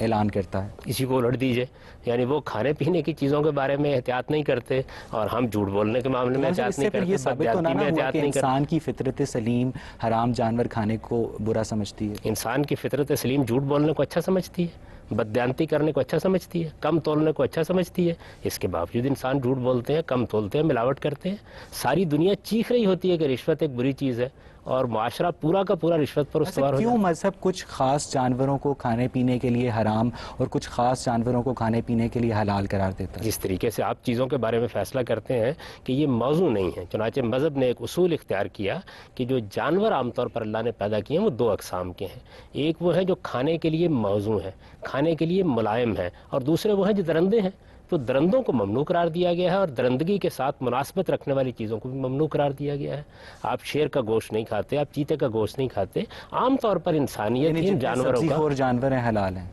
اعلان کرتا ہے؟ اسی کو الٹ دیجئے، یعنی وہ کھانے پینے کی چیزوں کے بارے میں احتیاط نہیں کرتے اور ہم جھوٹ بولنے کے معاملے میں احتیاط نہیں کرتے، یہ ثابت تو نہ بددیانتی میں ہوا احتیاط کہ نہیں کرتے۔ انسان کی فطرت سلیم حرام جانور کھانے کو برا سمجھتی ہے؟ انسان کی فطرت سلیم جھوٹ بولنے کو اچھا سمجھتی ہے، بددیانتی کرنے کو اچھا سمجھتی ہے، کم تولنے کو اچھا سمجھتی ہے۔ اس کے باوجود انسان جھوٹ بولتے ہیں، کم تولتے ہیں، ملاوٹ کرتے ہیں۔ ساری دنیا چیخ رہی ہوتی ہے کہ رشوت ایک بری چیز ہے اور معاشرہ پورا کا پورا رشوت پر استوار ہو کیوں جاتا ہے۔ مذہب کچھ خاص جانوروں کو کھانے پینے کے لیے حرام اور کچھ خاص جانوروں کو کھانے پینے کے لیے حلال قرار دیتا ہے؟ جس طریقے سے آپ چیزوں کے بارے میں فیصلہ کرتے ہیں کہ یہ موضوع نہیں ہے، چنانچہ مذہب نے ایک اصول اختیار کیا کہ جو جانور عام طور پر اللہ نے پیدا کیے ہیں وہ دو اقسام کے ہیں، ایک وہ ہیں جو کھانے کے لیے موزوں ہیں، کھانے کے لیے ملائم ہیں، اور دوسرے وہ ہیں جو درندے ہیں۔ تو درندوں کو ممنوع قرار دیا گیا ہے اور درندگی کے ساتھ مناسبت رکھنے والی چیزوں کو بھی ممنوع قرار دیا گیا ہے۔ آپ شیر کا گوشت نہیں کھاتے، آپ چیتے کا گوشت نہیں کھاتے۔ عام طور پر انسانیت ان جانوروں سبزی کا، خور جانور ہیں حلال ہیں؟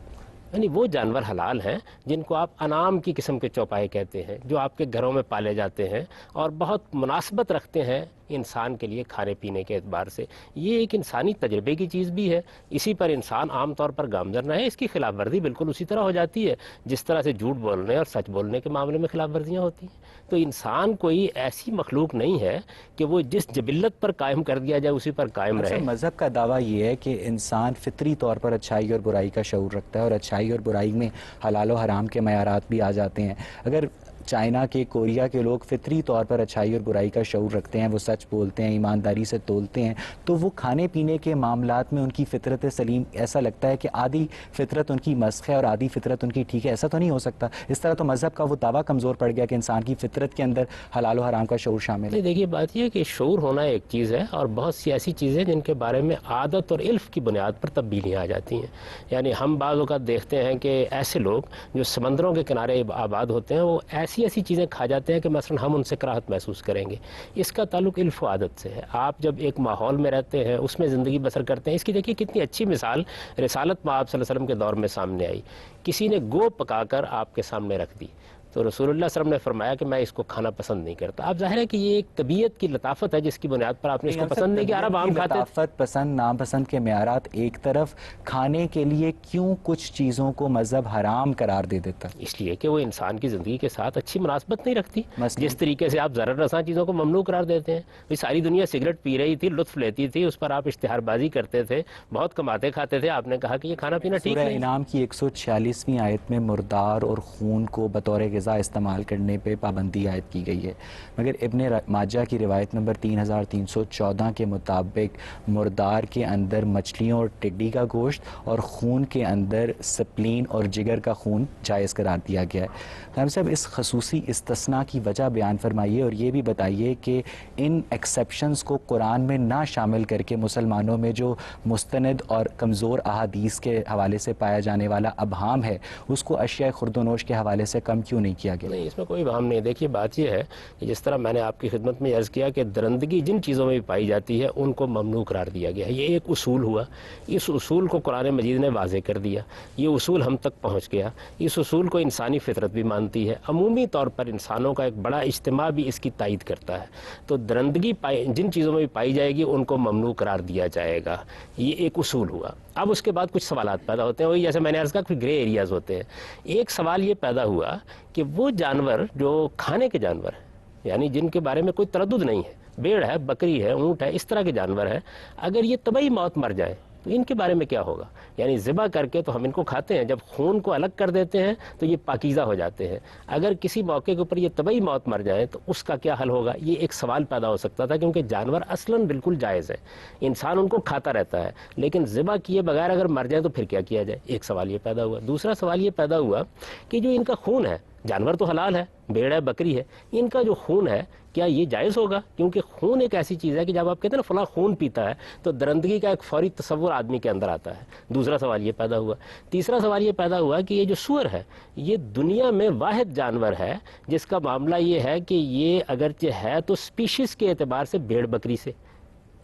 یعنی وہ جانور حلال ہیں جن کو آپ انعام کی قسم کے چوپائے کہتے ہیں، جو آپ کے گھروں میں پالے جاتے ہیں اور بہت مناسبت رکھتے ہیں انسان کے لیے کھانے پینے کے اعتبار سے۔ یہ ایک انسانی تجربے کی چیز بھی ہے، اسی پر انسان عام طور پر گامزن رہے۔ اس کی خلاف ورزی بالکل اسی طرح ہو جاتی ہے جس طرح سے جھوٹ بولنے اور سچ بولنے کے معاملے میں خلاف ورزیاں ہوتی ہیں۔ تو انسان کوئی ایسی مخلوق نہیں ہے کہ وہ جس جبلت پر قائم کر دیا جائے اسی پر قائم رہے۔ مذہب کا دعویٰ یہ ہے کہ انسان فطری طور پر اچھائی اور برائی کا شعور رکھتا ہے اور اچھائی اور برائی میں حلال و حرام کے معیارات بھی آ جاتے ہیں۔ اگر چائنا کے، کوریا کے لوگ فطری طور پر اچھائی اور برائی کا شعور رکھتے ہیں، وہ سچ بولتے ہیں، ایمانداری سے تولتے ہیں، تو وہ کھانے پینے کے معاملات میں ان کی فطرت سلیم، ایسا لگتا ہے کہ آدھی فطرت ان کی مسخ ہے اور آدھی فطرت ان کی ٹھیک ہے۔ ایسا تو نہیں ہو سکتا؟ اس طرح تو مذہب کا وہ دعویٰ کمزور پڑ گیا کہ انسان کی فطرت کے اندر حلال و حرام کا شعور شامل ہے۔ دیکھیے بات یہ ہے کہ شعور ہونا ایک چیز ہے اور بہت سی ایسی چیزیں جن کے بارے میں عادت اور علف کی بنیاد پر تبدیلیاں آ جاتی ہیں۔ یعنی ہم بعض اوقات دیکھتے ہیں کہ ایسے لوگ جو سمندروں کے کنارے آباد ہوتے ہیں وہ ایسی چیزیں کھا جاتے ہیں کہ مثلا ہم ان سے کراہت محسوس کریں گے۔ اس کا تعلق علف و عادت سے ہے۔ آپ جب ایک ماحول میں رہتے ہیں، اس میں زندگی بسر کرتے ہیں۔ اس کی دیکھیے کتنی اچھی مثال رسالت میں آپ صلی اللہ علیہ وسلم کے دور میں سامنے آئی۔ کسی نے گو پکا کر آپ کے سامنے رکھ دی تو رسول اللہ صلی اللہ علیہ وسلم نے فرمایا کہ میں اس کو کھانا پسند نہیں کرتا۔ اب ظاہر ہے کہ یہ ایک طبیعت کی لطافت ہے جس کی بنیاد پر آپ نے اس کو پسند نہیں کیا۔ عرب عام کھاتے تھے۔ لطافت، پسند ناپسند کے معیارات ایک طرف، کھانے کے لیے کیوں کچھ چیزوں کو مذہب حرام قرار دے دیتا؟ اس لیے کہ وہ انسان کی زندگی کے ساتھ اچھی مناسبت نہیں رکھتی۔ جس طریقے سے آپ ضرر رساں چیزوں کو ممنوع قرار دیتے ہیں۔ ساری دنیا سگریٹ پی رہی تھی، لطف لیتی تھی، اس پر آپ اشتہار بازی کرتے تھے، بہت کماتے کھاتے تھے، آپ نے کہا کہ یہ کھانا پینا ٹھیک سورہ نہیں۔ انعام کی 146ویں آیت میں مردار اور خون کو بطور غذا استعمال کرنے پہ پابندی عائد کی گئی ہے، مگر ابن ماجہ کی روایت نمبر 3314 کے مطابق مردار کے اندر مچھلیوں اور ٹڈی کا گوشت اور خون کے اندر سپلین اور جگر کا خون جائز قرار دیا گیا ہے۔ ہم صاحب اس خصوصی استثناء کی وجہ بیان فرمائیے اور یہ بھی بتائیے کہ ان ایکسیپشنز کو قرآن میں نہ شامل کر کے مسلمانوں میں جو مستند اور کمزور احادیث کے حوالے سے پایا جانے والا ابہام ہے اس کو اشیاء خورد و نوش کے حوالے سے کم کیوں نہیں کیا گیا؟ نہیں، اس میں کوئی ابہام نہیں۔ دیکھیے بات یہ ہے کہ جس طرح میں نے آپ کی خدمت میں عرض کیا کہ درندگی جن چیزوں میں بھی پائی جاتی ہے ان کو ممنوع قرار دیا گیا ہے۔ یہ ایک اصول ہوا، اس اصول کو قرآن مجید نے واضح کر دیا، یہ اصول ہم تک پہنچ گیا۔ اس اصول کو انسانی فطرت بھی مانتی ہے، عمومی طور پر انسانوں کا ایک بڑا اجتماع بھی اس کی تائید کرتا ہے۔ تو درندگی جن چیزوں میں بھی پائی جائے گی ان کو ممنوع قرار دیا جائے گا، یہ ایک اصول ہوا۔ اب اس کے بعد کچھ سوالات پیدا ہوتے ہیں، وہی جیسے میں نے عرض کہا کہ گرے ایریاز ہوتے ہیں۔ ایک سوال یہ پیدا ہوا کہ وہ جانور جو کھانے کے جانور ہیں، یعنی جن کے بارے میں کوئی تردد نہیں ہے، بیڑ ہے، بکری ہے، اونٹ ہے، اس طرح کے جانور ہیں، اگر یہ طبعی موت مر جائیں تو ان کے بارے میں کیا ہوگا؟ یعنی ذبح کر کے تو ہم ان کو کھاتے ہیں، جب خون کو الگ کر دیتے ہیں تو یہ پاکیزہ ہو جاتے ہیں، اگر کسی موقع کے اوپر یہ طبعی موت مر جائے تو اس کا کیا حل ہوگا؟ یہ ایک سوال پیدا ہو سکتا تھا، کیونکہ جانور اصلاً بالکل جائز ہے، انسان ان کو کھاتا رہتا ہے، لیکن ذبح کیے بغیر اگر مر جائے تو پھر کیا کیا جائے؟ ایک سوال یہ پیدا ہوا۔ دوسرا سوال یہ پیدا ہوا کہ جو ان کا خون ہے، جانور تو حلال ہے، بیڑ ہے، بکری ہے، ان کا جو خون ہے کیا یہ جائز ہوگا؟ کیونکہ خون ایک ایسی چیز ہے کہ جب آپ کہتے ہیں نا فلاں خون پیتا ہے تو درندگی کا ایک فوری تصور آدمی کے اندر آتا ہے۔ دوسرا سوال یہ پیدا ہوا۔ تیسرا سوال یہ پیدا ہوا کہ یہ جو سور ہے یہ دنیا میں واحد جانور ہے جس کا معاملہ یہ ہے کہ یہ اگرچہ ہے تو سپیشیز کے اعتبار سے بھیڑ بکری سے،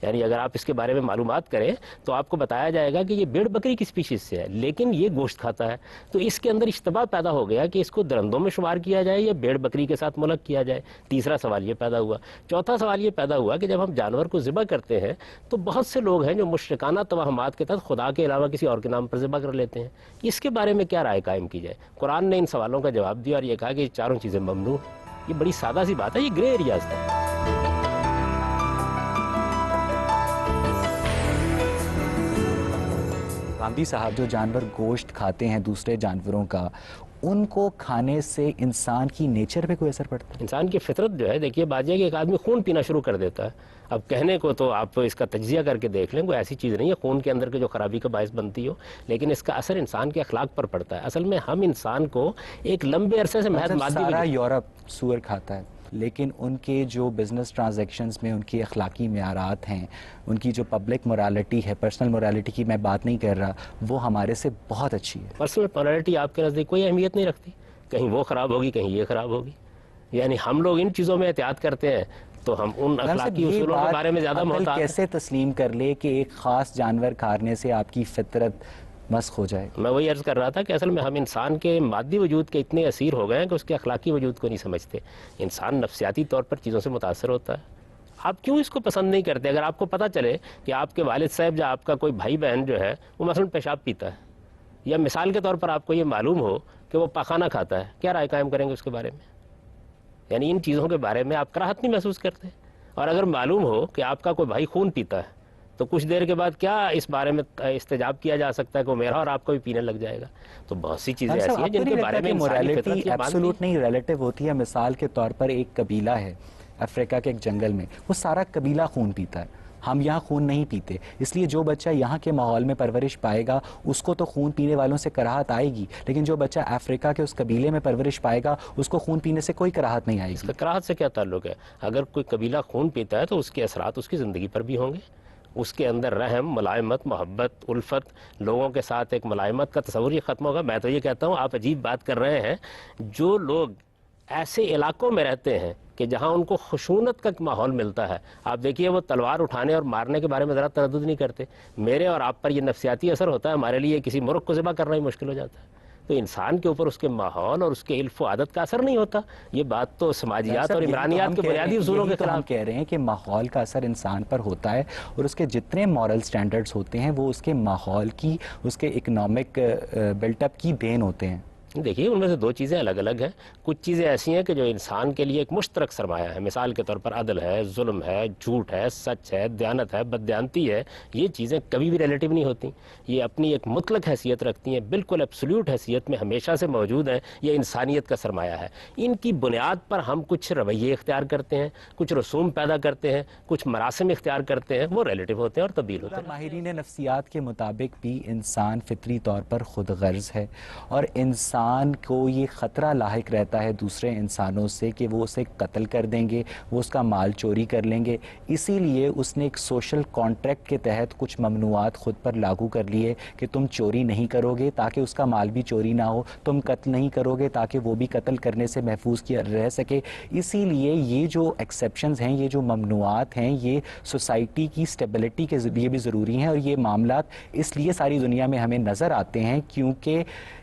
یعنی اگر آپ اس کے بارے میں معلومات کریں تو آپ کو بتایا جائے گا کہ یہ بھیڑ بکری کی اسپیشیز سے ہے لیکن یہ گوشت کھاتا ہے. تو اس کے اندر اشتباہ پیدا ہو گیا کہ اس کو درندوں میں شمار کیا جائے یا بھیڑ بکری کے ساتھ ملک کیا جائے. تیسرا سوال یہ پیدا ہوا. چوتھا سوال یہ پیدا ہوا کہ جب ہم جانور کو ذبح کرتے ہیں تو بہت سے لوگ ہیں جو مشرکانہ توہمات کے تحت خدا کے علاوہ کسی اور کے نام پر ذبح کر لیتے ہیں. اس کے بارے میں کیا رائے قائم کی جائے؟ قرآن نے ان سوالوں کا جواب دیا اور یہ کہا کہ یہ چاروں چیزیں ممنوع ہیں. یہ بڑی سادہ سی بات ہے, یہ گرے ایریاز ہیں. غامدی صاحب, جو جانور گوشت کھاتے ہیں دوسرے جانوروں کا, ان کو کھانے سے انسان کی نیچر پہ کوئی اثر پڑتا ہے؟ انسان کی فطرت جو ہے, دیکھیے بات یہ کہ ایک آدمی خون پینا شروع کر دیتا ہے. اب کہنے کو تو آپ اس کا تجزیہ کر کے دیکھ لیں, کوئی ایسی چیز نہیں ہے خون کے اندر کے جو خرابی کا باعث بنتی ہو, لیکن اس کا اثر انسان کے اخلاق پر پڑتا ہے. اصل میں ہم انسان کو ایک لمبے عرصے سے محض مادی سارا یورپ سور کھاتا ہے, لیکن ان کے جو بزنس ٹرانزیکشنز میں ان کی اخلاقی معیارات ہیں, ان کی جو پبلک مورالٹی ہے, پرسنل مورالٹی کی میں بات نہیں کر رہا, وہ ہمارے سے بہت اچھی ہے. پرسنل مورالٹی آپ کے نزدیک کوئی اہمیت نہیں رکھتی, کہیں وہ خراب ہوگی کہیں یہ خراب ہوگی. یعنی ہم لوگ ان چیزوں میں احتیاط کرتے ہیں تو ہم ان اخلاقی اصولوں کے بارے میں زیادہ محتاط ہیں. کیسے تسلیم کر لے کہ ایک خاص جانور کھانے سے آپ کی فطرت مسخ ہو جائے؟ میں وہی عرض کر رہا تھا کہ اصل میں ہم انسان کے مادی وجود کے اتنے اسیر ہو گئے ہیں کہ اس کے اخلاقی وجود کو نہیں سمجھتے. انسان نفسیاتی طور پر چیزوں سے متاثر ہوتا ہے. آپ کیوں اس کو پسند نہیں کرتے؟ اگر آپ کو پتہ چلے کہ آپ کے والد صاحب یا آپ کا کوئی بھائی بہن جو ہے وہ مثلا پیشاب پیتا ہے, یا مثال کے طور پر آپ کو یہ معلوم ہو کہ وہ پاخانہ کھاتا ہے, کیا رائے قائم کریں گے اس کے بارے میں؟ یعنی ان چیزوں کے بارے میں آپ کراہت نہیں محسوس کرتے. اور اگر معلوم ہو کہ آپ کا کوئی بھائی خون پیتا ہے تو کچھ دیر کے بعد کیا اس بارے میں استجاب کیا جا سکتا ہے کہ وہ میرا اور آپ کو بھی پینے لگ جائے گا؟ تو بہت سی چیزیں ایسی ہیں جن کے بارے میں انسانی فطرت یہ ایبسولوٹ نہیں ریلیٹو ہوتی ہے. مثال کے طور پر ایک قبیلہ ہے افریقہ کے ایک جنگل میں, وہ سارا قبیلہ خون پیتا ہے. ہم یہاں خون نہیں پیتے, اس لیے جو بچہ یہاں کے ماحول میں پرورش پائے گا اس کو تو خون پینے والوں سے کراہت آئے گی, لیکن جو بچہ افریقہ کے اس قبیلے میں پرورش پائے گا اس کو خون پینے سے کوئی کراہت نہیں آئے گی. کراہت سے کیا تعلق ہے؟ اگر کوئی قبیلہ خون پیتا ہے تو اس کے اثرات اس کی زندگی پر بھی ہوں گے. اس کے اندر رحم, ملائمت, محبت, الفت, لوگوں کے ساتھ ایک ملائمت کا تصور یہ ختم ہوگا. میں تو یہ کہتا ہوں آپ عجیب بات کر رہے ہیں, جو لوگ ایسے علاقوں میں رہتے ہیں کہ جہاں ان کو خشونت کا ماحول ملتا ہے, آپ دیکھیے وہ تلوار اٹھانے اور مارنے کے بارے میں ذرا تردد نہیں کرتے. میرے اور آپ پر یہ نفسیاتی اثر ہوتا ہے, ہمارے لیے کسی مرغ کو ذبح کرنا ہی مشکل ہو جاتا ہے. تو انسان کے اوپر اس کے ماحول اور اس کے علف و عادت کا اثر نہیں ہوتا. یہ بات تو سماجیات اور عمرانیات کے بنیادی اصولوں کے خلاف. ہم کہہ رہے ہیں کہ ماحول کا اثر انسان پر ہوتا ہے, اور اس کے جتنے مورل سٹینڈرڈز ہوتے ہیں وہ اس کے ماحول کی, اس کے اکنامک بلٹ اپ کی دین ہوتے ہیں. دیکھیے ان میں سے دو چیزیں الگ الگ ہیں. کچھ چیزیں ایسی ہیں کہ جو انسان کے لیے ایک مشترک سرمایہ ہے. مثال کے طور پر عدل ہے, ظلم ہے, جھوٹ ہے, سچ ہے, دیانت ہے, بددیانتی ہے. یہ چیزیں کبھی بھی ریلیٹیو نہیں ہوتی, یہ اپنی ایک مطلق حیثیت رکھتی ہیں, بالکل ایبسولوٹ حیثیت میں ہمیشہ سے موجود ہیں. یہ انسانیت کا سرمایہ ہے. ان کی بنیاد پر ہم کچھ رویے اختیار کرتے ہیں, کچھ رسوم پیدا کرتے ہیں, کچھ مراسم اختیار کرتے ہیں, وہ ریلیٹیو ہوتے ہیں اور تبدیل ہوتے ہیں. ماہرین نفسیات کے مطابق بھی انسان فطری طور پر خود غرض ہے, اور انسان کو یہ خطرہ لاحق رہتا ہے دوسرے انسانوں سے کہ وہ اسے قتل کر دیں گے, وہ اس کا مال چوری کر لیں گے. اسی لیے اس نے ایک سوشل کانٹریکٹ کے تحت کچھ ممنوعات خود پر لاگو کر لیے کہ تم چوری نہیں کرو گے تاکہ اس کا مال بھی چوری نہ ہو, تم قتل نہیں کرو گے تاکہ وہ بھی قتل کرنے سے محفوظ کیا رہ سکے. اسی لیے یہ جو ایکسیپشنز ہیں, یہ جو ممنوعات ہیں, یہ سوسائٹی کی سٹیبلٹی کے لیے بھی ضروری ہیں. اور یہ معاملات اس لیے ساری دنیا میں ہمیں نظر آتے ہیں کیونکہ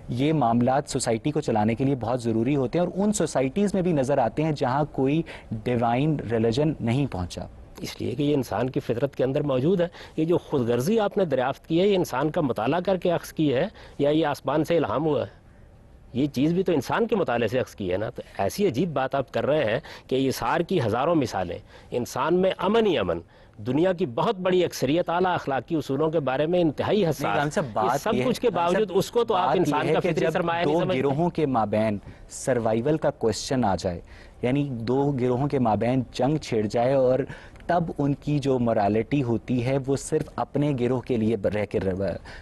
یہ معاملات سوسائٹی کو چلانے کے لیے بہت ضروری ہوتے ہیں, اور ان سوسائٹیز میں بھی نظر آتے ہیں جہاں کوئی ڈیوائن ریلیجن نہیں پہنچا. اس لیے کہ یہ انسان کی فطرت کے اندر موجود ہے. یہ جو خود غرضی آپ نے دریافت کی ہے, یہ انسان کا مطالعہ کر کے اخذ کی ہے یا یہ آسمان سے الہام ہوا ہے؟ یہ چیز بھی تو انسان کے مطالعے سے اخذ کی ہے نا. تو ایسی عجیب بات آپ کر رہے ہیں کہ اثار کی ہزاروں مثالیں, انسان میں امن ہی امن, دنیا کی بہت بڑی اکثریت اعلیٰ اخلاقی اصولوں کے بارے میں انتہائی حساس, سب کچھ کے باوجود اس کو تو آپ انسان کا فطری سرمایہ نہیں سمجھتے. دو گروہوں کے مابین سروائیول کا کوسچن آ جائے, یعنی دو گروہوں کے مابین جنگ چھڑ جائے, اور تب ان کی جو مورالٹی ہوتی ہے وہ صرف اپنے گروہ کے لیے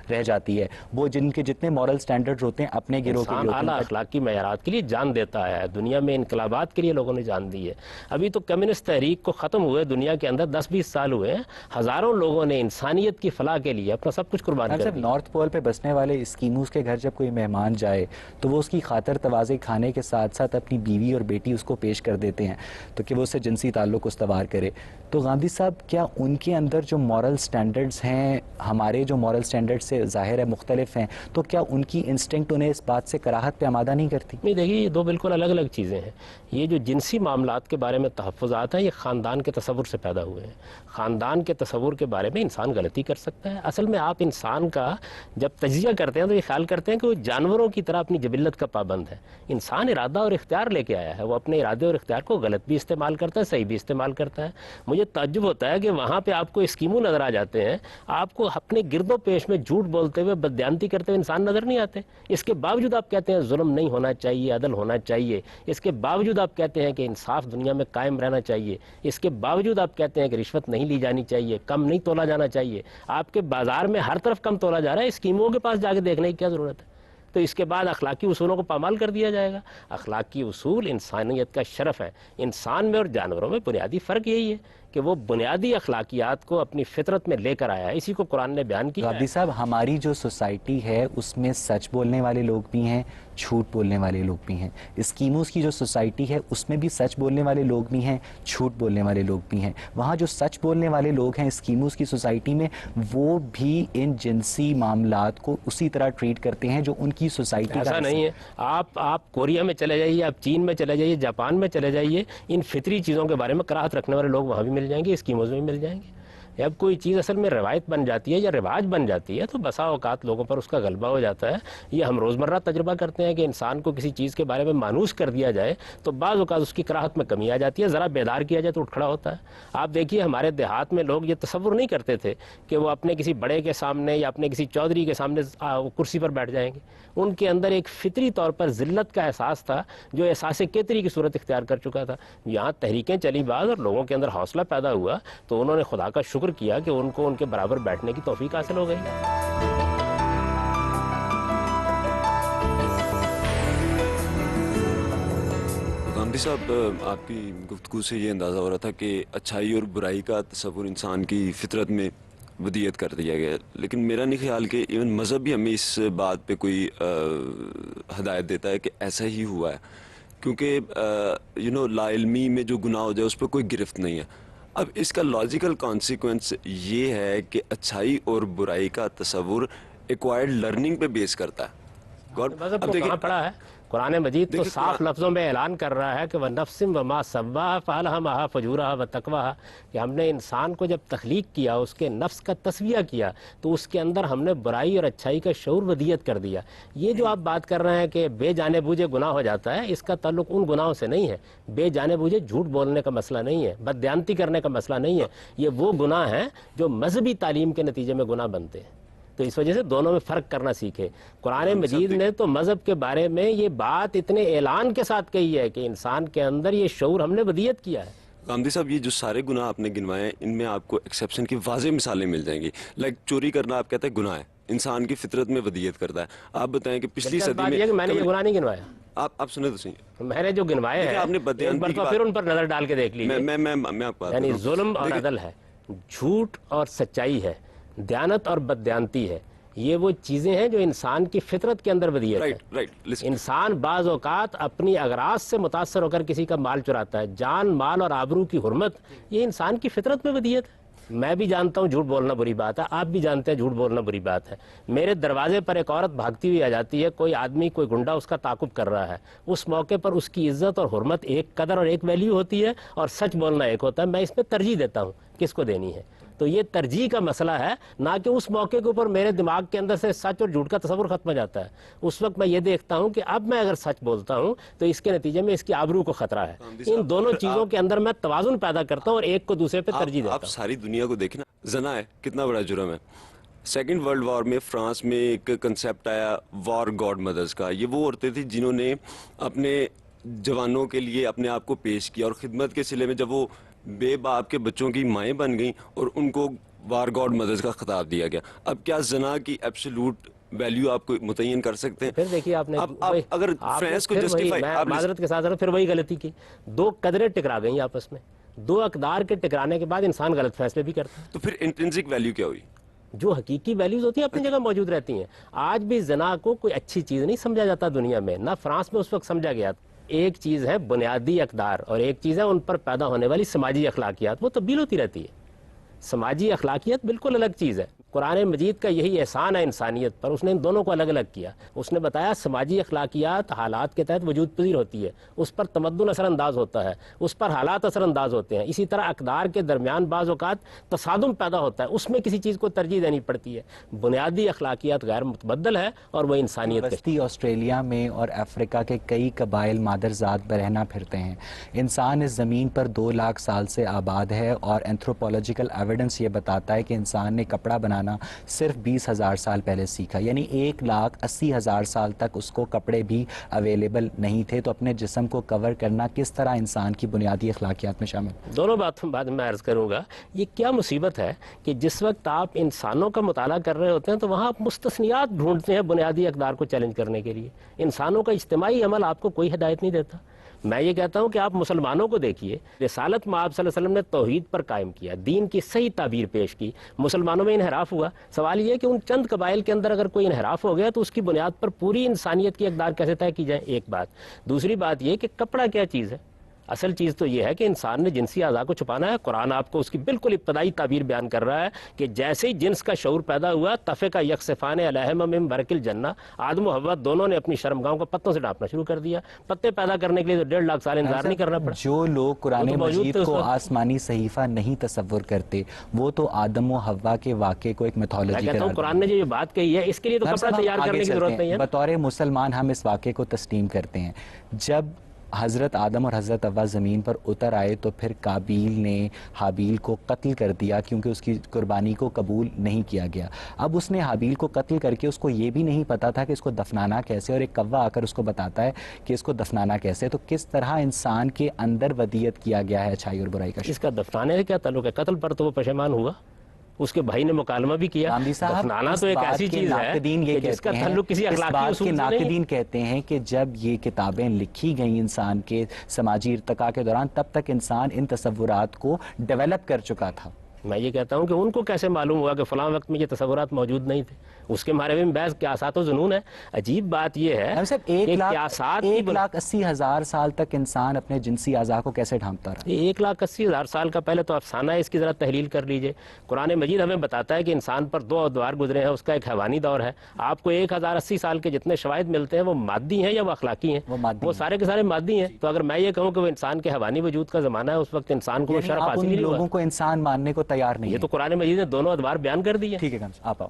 رہ جاتی ہے. وہ جن کے جتنے مورل سٹینڈرڈ ہوتے ہیں اپنے گروہ کے لیے. اعلیٰ اخلاقی معیارات کے لیے جان دیتا ہے. دنیا میں انقلابات کے لیے لوگوں نے جان دی ہے. ابھی تو کمیونسٹ تحریک کو ختم ہوئے دنیا کے اندر 10-20 سال ہوئے ہیں, ہزاروں لوگوں نے انسانیت کی فلاح کے لیے اپنا سب کچھ قربان کر دیا. نارتھ پول پہ بسنے والے اسکیموز کے گھر جب کوئی مہمان جائے تو وہ اس کی خاطر تواضع کھانے کے ساتھ ساتھ اپنی بیوی اور بیٹی اس کو پیش کر دیتے ہیں تو کہ وہ اس سے جنسی تعلق استوار کرے. تو غامدی صاحب کیا ان کے اندر جو مورل سٹینڈرڈز ہیں ہمارے جو مورل سٹینڈرڈ سے ظاہر ہے مختلف ہیں، تو کیا ان کی انسٹنکٹ انہیں اس بات سے کراہت پہ آمادہ نہیں کرتی؟ نہیں، دیکھیے یہ دو بالکل الگ الگ چیزیں ہیں. یہ جو جنسی معاملات کے بارے میں تحفظات ہیں یہ خاندان کے تصور سے پیدا ہوئے ہیں. خاندان کے تصور کے بارے میں انسان غلطی کر سکتا ہے. اصل میں آپ انسان کا جب تجزیہ کرتے ہیں تو یہ خیال کرتے ہیں کہ وہ جانوروں کی طرح اپنی جبلت کا پابند ہے. انسان ارادہ اور اختیار لے کے آیا ہے، وہ اپنے ارادے اور اختیار کو غلط بھی استعمال کرتا ہے، صحیح بھی استعمال کرتا ہے. مجھے تعجب ہوتا ہے کہ وہاں پہ آپ کو اسکیموں نظر آ جاتے ہیں، آپ کو اپنے گرد و پیش میں جھوٹ بولتے ہوئے بددیانتی کرتے ہوئے انسان نظر نہیں آتے. اس کے باوجود آپ کہتے ہیں ظلم نہیں ہونا چاہیے، عدل ہونا چاہیے. اس کے باوجود آپ کہتے ہیں کہ انصاف دنیا میں قائم رہنا چاہیے. اس کے باوجود آپ کہتے ہیں کہ رشوت نہیں لی جانی چاہیے، کم نہیں تولا جانا چاہیے. آپ کے بازار میں ہر طرف کم تولا جا رہا ہے، اسکیموں کے پاس جا کے دیکھنے کی کیا ضرورت ہے؟ تو اس کے بعد اخلاقی اصولوں کو پامال کر دیا جائے گا. اخلاقی اصول انسانیت کا شرف ہے. انسان میں اور جانوروں میں بنیادی فرق یہی ہے کہ وہ بنیادی اخلاقیات کو اپنی فطرت میں لے کر آیا ہے. اسی کو قرآن نے بیان کیا ہے. غامدی صاحب ہماری جو سوسائٹی ہے اس میں سچ بولنے والے لوگ بھی ہیں، جھوٹ بولنے والے لوگ بھی ہیں. اسکیموز کی جو سوسائٹی ہے اس میں بھی سچ بولنے والے لوگ بھی ہیں، جھوٹ بولنے والے لوگ بھی ہیں. وہاں جو سچ بولنے والے لوگ ہیں اسکیموز کی سوسائٹی میں، وہ بھی ان جنسی معاملات کو اسی طرح ٹریٹ کرتے ہیں جو ان کی سوسائٹی. ایسا نہیں ہے. آپ کوریا میں چلے جائیے، آپ چین میں چلے جائیے، جاپان میں چلے جائیے، ان فطری چیزوں کے بارے میں کراہت رکھنے والے لوگ وہاں بھی مل جائیں گے، اسکیموز میں بھی مل جائیں گے. جب کوئی چیز اصل میں روایت بن جاتی ہے یا رواج بن جاتی ہے تو بسا اوقات لوگوں پر اس کا غلبہ ہو جاتا ہے. یہ ہم روزمرہ تجربہ کرتے ہیں کہ انسان کو کسی چیز کے بارے میں مانوس کر دیا جائے تو بعض اوقات اس کی کراہت میں کمی آ جاتی ہے، ذرا بیدار کیا جائے تو اٹھ کھڑا ہوتا ہے. آپ دیکھیے ہمارے دیہات میں لوگ یہ تصور نہیں کرتے تھے کہ وہ اپنے کسی بڑے کے سامنے یا اپنے کسی چودھری کے سامنے کرسی پر بیٹھ جائیں گے. ان کے اندر ایک فطری طور پر ذلت کا احساس تھا جو احساس کیتری کی صورت اختیار کر چکا تھا. یہاں تحریکیں چلی بعض اور لوگوں کے اندر حوصلہ پیدا ہوا تو انہوں نے خدا کا شکر کیا کہ ان کو ان کے برابر بیٹھنے کی توفیق حاصل ہو گئی. غامدی صاحب، آپ کی گفتگو سے یہ اندازہ ہو رہا تھا کہ اچھائی اور برائی کا تصور انسان کی فطرت میں ودیت کر دیا گیا، لیکن میرا نہیں خیال کہ ایون مذہب بھی ہمیں اس بات پہ کوئی ہدایت دیتا ہے کہ ایسا ہی ہوا ہے، کیونکہ لا علمی میں جو گناہ ہو جائے اس پہ کوئی گرفت نہیں ہے. اب اس کا لاجیکل کانسیکوینس یہ ہے کہ اچھائی اور برائی کا تصور ایکوائرڈ لرننگ پہ بیس کرتا ہے. مذہب کو کہاں پڑا ہے؟ قرآن مجید تو صاف لفظوں میں اعلان کر رہا ہے کہ وَنَفْسٍ وَمَا سَوَّاهَا فَأَلْهَمَهَا فُجُورَهَا وَتَقْوَاهَا، کہ ہم نے انسان کو جب تخلیق کیا، اس کے نفس کا تسویہ کیا تو اس کے اندر ہم نے برائی اور اچھائی کا شعور ودیت کر دیا. یہ جو آپ بات کر رہے ہیں کہ بے جانے بوجھے گناہ ہو جاتا ہے، اس کا تعلق ان گناہوں سے نہیں ہے. بے جانے بوجھے جھوٹ بولنے کا مسئلہ نہیں ہے، بددیانتی کرنے کا مسئلہ نہیں ہے. یہ وہ گناہ ہیں جو مذہبی تعلیم کے نتیجے میں گناہ بنتے ہیں. تو اس وجہ سے دونوں میں فرق کرنا سیکھے. قرآن مجید نے تو مذہب کے بارے میں یہ بات اتنے اعلان کے ساتھ کہی ہے کہ انسان کے اندر یہ شعور ہم نے ودیت کیا ہے. غامدی صاحب، یہ جو سارے گناہ آپ نے گنوائے ہیں ان میں آپ کو ایکسیپشن کی واضح مثالیں مل جائیں گی. لائک چوری کرنا آپ کہتے ہیں گناہ ہے، انسان کی فطرت میں ودیت کرتا ہے. آپ بتائیں کہ پچھلی صدی میں نے یہ گناہ نہیں گنوایا. آپ سنیں تو صحیح، میں نے جو گنوائے ہیں آپ نے پھر ان پر نظر ڈال کے دیکھ لیجیے. میں آپ کو یعنی ظلم اور عدل ہے، جھوٹ اور سچائی ہے، دیانت اور بددیانتی ہے. یہ وہ چیزیں ہیں جو انسان کی فطرت کے اندر ودیت ہے. انسان بعض اوقات اپنی اغراض سے متاثر ہو کر کسی کا مال چراتا ہے. جان، مال اور آبرو کی حرمت یہ انسان کی فطرت میں ودیت ہے. میں بھی جانتا ہوں جھوٹ بولنا بری بات ہے، آپ بھی جانتے ہیں جھوٹ بولنا بری بات ہے. میرے دروازے پر ایک عورت بھاگتی ہوئی آ جاتی ہے، کوئی آدمی، کوئی گنڈا اس کا تعاقب کر رہا ہے. اس موقع پر اس کی عزت اور حرمت ایک قدر اور ایک ویلیو ہوتی ہے اور سچ بولنا ایک ہوتا ہے. میں اس میں ترجیح دیتا ہوں کس کو دینی ہے. تو یہ ترجیح کا مسئلہ ہے، نہ کہ اس موقع کے اوپر میرے دماغ کے اندر سے سچ اور جھوٹ کا تصور ختم ہو جاتا ہے. اس وقت میں یہ دیکھتا ہوں کہ اب میں اگر سچ بولتا ہوں تو اس کے نتیجے میں اس کی آبرو کو خطرہ ہے. ان دونوں چیزوں کے اندر میں توازن پیدا کرتا ہوں اور ایک کو دوسرے پہ ترجیح دیتا ہوں. آپ ساری دنیا کو دیکھنا، زنا ہے کتنا بڑا جرم ہے. سیکنڈ ورلڈ وار میں فرانس میں ایک کنسیپٹ آیا وار گاڈ مدرز کا. یہ وہ عورتیں تھیں جنہوں نے اپنے جوانوں کے لیے اپنے آپ کو پیش کیا اور خدمت کے صلے میں جب وہ بے باپ کے بچوں کی مائیں بن گئیں اور ان کو وار گاڈ مدرز کا خطاب دیا گیا. اب کیا زنا کی ایبسولوٹ ویلیو آپ کو متعین کر سکتے ہیں؟ پھر دیکھیے آپ نے اگر فرانس کو جسٹیفائی، معذرت کے ساتھ پھر وہی غلطی کی. دو قدریں ٹکرا گئیں آپس میں، دو اقدار کے ٹکرانے کے بعد انسان غلط فیصلے بھی کرتا ہے. تو پھر انٹرنسک ویلیو کیا ہوئی؟ جو حقیقی ویلیوز ہوتی ہیں اپنی جگہ موجود رہتی ہیں. آج بھی زنا کو کوئی اچھی چیز نہیں سمجھا جاتا دنیا میں، نہ فرانس میں اس وقت سمجھا گیا. ایک چیز ہے بنیادی اقدار اور ایک چیز ہے ان پر پیدا ہونے والی سماجی اخلاقیات، وہ تبدیل ہوتی رہتی ہے. سماجی اخلاقیات بالکل الگ چیز ہے. قرآن مجید کا یہی احسان ہے انسانیت پر، اس نے ان دونوں کو الگ الگ کیا. اس نے بتایا سماجی اخلاقیات حالات کے تحت وجود پذیر ہوتی ہے، اس پر تمدن اثر انداز ہوتا ہے، اس پر حالات اثر انداز ہوتے ہیں. اسی طرح اقدار کے درمیان بعض اوقات تصادم پیدا ہوتا ہے، اس میں کسی چیز کو ترجیح دینی پڑتی ہے. بنیادی اخلاقیات غیر متبدل ہے اور وہ انسانیت کے وسطی آسٹریلیا میں اور افریقہ کے کئی قبائل مادرزاد برہنہ پھرتے ہیں. انسان اس زمین پر 2 لاکھ سال سے آباد ہے اور اینتھروپولوجیکل ایویڈنس یہ بتاتا ہے کہ انسان نے کپڑا بنانا صرف 20,000 سال پہلے سیکھا، یعنی 1,80,000 سال تک اس کو کپڑے بھی اویلیبل نہیں تھے. تو اپنے جسم کو کور کرنا کس طرح انسان کی بنیادی اخلاقیات میں شامل؟ دونوں باتوں بعد میں عرض کروں گا. یہ کیا مصیبت ہے کہ جس وقت آپ انسانوں کا مطالعہ کر رہے ہوتے ہیں تو وہاں آپ مستثنیات ڈھونڈتے ہیں بنیادی اقدار کو چیلنج کرنے کے لیے. انسانوں کا اجتماعی عمل آپ کو کوئی ہدایت نہیں دیتا. میں یہ کہتا ہوں کہ آپ مسلمانوں کو دیکھیے، رسالت میں آپ صلی اللہ علیہ وسلم نے توحید پر قائم کیا، دین کی صحیح تعبیر پیش کی. مسلمانوں میں انحراف ہوا. سوال یہ ہے کہ ان چند قبائل کے اندر اگر کوئی انحراف ہو گیا تو اس کی بنیاد پر پوری انسانیت کی اقدار کیسے طے کی جائے؟ ایک بات. دوسری بات یہ کہ کپڑا کیا چیز ہے؟ اصل چیز تو یہ ہے کہ انسان نے جنسی اعضاء کو چھپانا ہے. قرآن آپ کو اس کی بالکل ابتدائی تعبیر بیان کر رہا ہے کہ جیسے ہی جنس کا شعور پیدا ہوا طفقا یکسفان علیہما من برق الجنہ، آدم و حوا دونوں نے اپنی شرمگاہوں کو پتوں سے ڈانپنا شروع کر دیا. پتے پیدا کرنے کے لیے تو 1.5 لاکھ سال انتظار نہیں کرنا پڑا. جو لوگ قرآن وہ تو موجود مجید تھے اس کو وقت. آسمانی صحیفہ نہیں تصور کرتے، وہ تو آدم و حوا کے واقعے کو ایک میں میتھولوجی کہتا ہوں قرآن نے جو یہ بات کہی ہے اس کے لیے تو کپڑا تیار کرنے کی ضرورت نہیں ہے. بطور مسلمان ہم اس واقعے کو تسلیم کرتے ہیں. جب حضرت آدم اور حضرت حوا زمین پر اتر آئے تو پھر قابیل نے حابیل کو قتل کر دیا کیونکہ اس کی قربانی کو قبول نہیں کیا گیا. اب اس نے حابیل کو قتل کر کے اس کو یہ بھی نہیں پتا تھا کہ اس کو دفنانا کیسے، اور ایک کوا آ کر اس کو بتاتا ہے کہ اس کو دفنانا کیسے. تو کس طرح انسان کے اندر ودیت کیا گیا ہے اچھائی اور برائی کا اس کا دفنانے سے کیا تعلق ہے؟ قتل پر تو وہ پشیمان ہوا، اس کے بھائی نے مکالمہ بھی کیا. دفنانا تو ایک ایسی چیز ہے کہ جس کا تعلق کسی اخلاقی اصول سے نہیں ہے. ناقدین کہتے ہیں کہ جب یہ کتابیں لکھی گئیں انسان کے سماجی ارتقاء کے دوران، تب تک انسان ان تصورات کو ڈیولپ کر چکا تھا. میں یہ کہتا ہوں کہ ان کو کیسے معلوم ہوا کہ فلاں وقت میں یہ تصورات موجود نہیں تھے؟ اس کے بارے میں بحث قیاسات و جنون ہے. عجیب بات یہ ہے کہ قیاسات 1,80,000 سال تک انسان اپنے جنسی اعضاء کو کیسے ڈھانپتا رہا؟ 1,80,000 سال کا پہلے تو افسانہ ہے، اس کی ذرا تحلیل کر لیجئے. قرآن مجید ہمیں بتاتا ہے کہ انسان پر 2 ادوار گزرے ہیں. اس کا ایک حیوانی دور ہے. آپ کو 1,080 سال کے جتنے شواہد ملتے ہیں وہ مادی ہیں یا وہ اخلاقی ہیں؟ وہ سارے کے سارے مادی ہیں. تو اگر میں یہ کہوں کہ وہ انسان کے حیوانی وجود کا زمانہ ہے، اس وقت انسان کو وہ شرف حاصل نہیں ہوا. لوگوں کو انسان ماننے کو تیار نہیں. یہ تو قرآن مجید نے دونوں ادوار بیان کر دیے. ٹھیک ہے آپ آؤ.